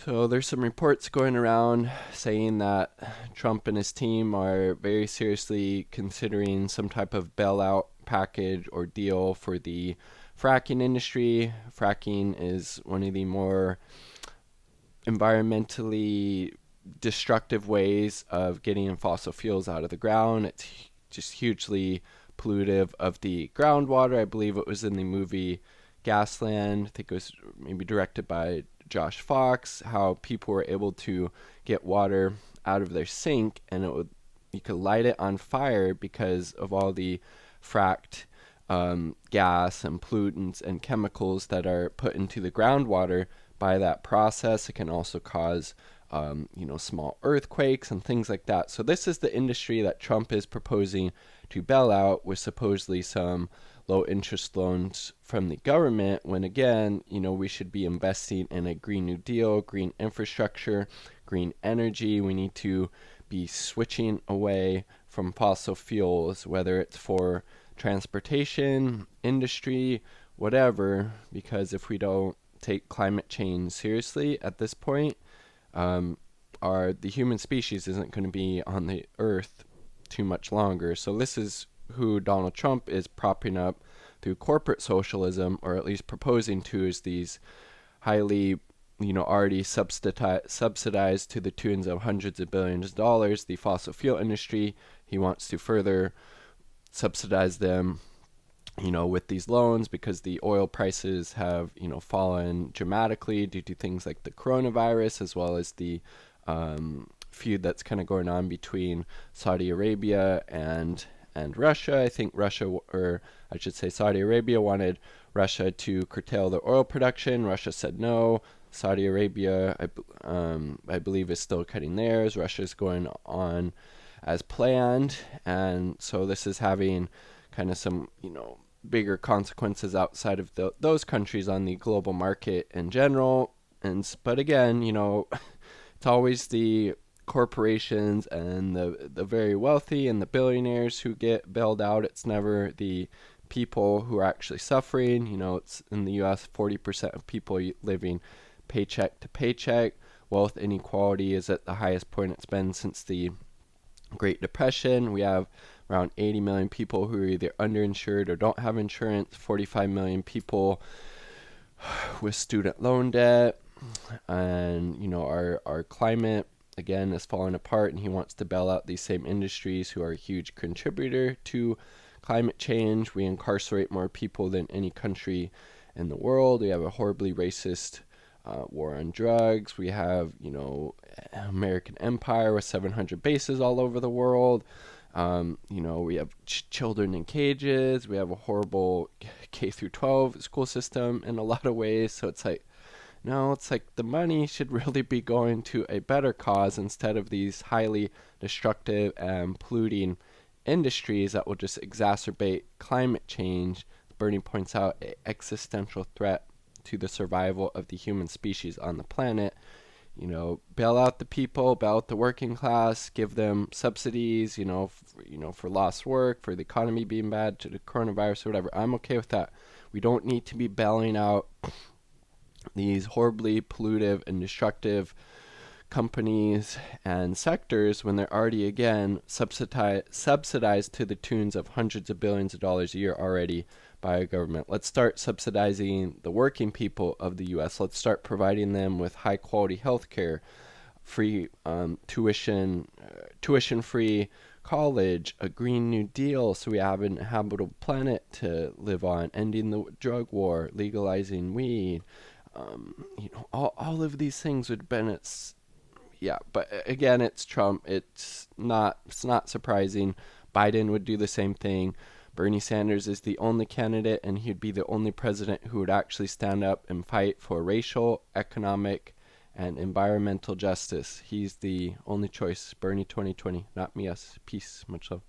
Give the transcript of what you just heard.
So there's some reports going around saying that Trump and his team are very seriously considering some type of bailout package or deal for the fracking industry. Fracking is one of the more environmentally destructive ways of getting fossil fuels out of the ground. It's just hugely pollutive of the groundwater. I believe it was in the movie Gasland. I think it was maybe directed by Josh Fox. How people were able to get water out of their sink, and you could light it on fire because of all the fracked gas and pollutants and chemicals that are put into the groundwater by that process. It can also cause small earthquakes and things like that. So this is the industry that Trump is proposing to bail out with supposedly some low interest loans from the government, when again, we should be investing in a Green New Deal, green infrastructure, green energy. We need to be switching away from fossil fuels, whether it's for transportation, industry, whatever, because if we don't take climate change seriously at this point, the human species isn't going to be on the earth too much longer. So this is who Donald Trump is propping up through corporate socialism, or at least proposing to, is these highly, already subsidized to the tunes of hundreds of billions of dollars, the fossil fuel industry. He wants to further subsidize them, with these loans, because the oil prices have, fallen dramatically due to things like the coronavirus, as well as the feud that's kind of going on between Saudi Arabia and Russia. I think Saudi Arabia wanted Russia to curtail their oil production. Russia said no. Saudi Arabia, I believe, is still cutting theirs. Russia's going on as planned, and so this is having kind of some, bigger consequences outside of those countries on the global market in general. But again, it's always the corporations and the very wealthy and the billionaires who get bailed out. It's never the people who are actually suffering. It's in the US, 40% of people living paycheck to paycheck. Wealth inequality is at the highest point it's been since the Great Depression. We have around 80 million people who are either underinsured or don't have insurance, 45 million people with student loan debt, and our climate again is falling apart, and he wants to bail out these same industries who are a huge contributor to climate change. We incarcerate more people than any country in the world. We have a horribly racist war on drugs. We have, American empire with 700 bases all over the world. We have children in cages. We have a horrible K through 12 school system in a lot of ways. So it's like, no, it's like the money should really be going to a better cause instead of these highly destructive and polluting industries that will just exacerbate climate change. Bernie points out an existential threat to the survival of the human species on the planet. Bail out the people, bail out the working class, give them subsidies, for lost work, for the economy being bad, to the coronavirus or whatever. I'm okay with that. We don't need to be bailing out these horribly pollutive and destructive companies and sectors when they're already, again, subsidized to the tunes of hundreds of billions of dollars a year already by a government. Let's start subsidizing the working people of the U.S. Let's start providing them with high quality health care, free tuition-free college, a Green New Deal so we have an habitable planet to live on, ending the drug war, legalizing weed. All of these things would benefit. Yeah, but again, it's Trump. It's not surprising. Biden would do the same thing. Bernie Sanders is the only candidate, and he'd be the only president who would actually stand up and fight for racial, economic, and environmental justice. He's the only choice. Bernie 2020, not me, us. Peace. Much love.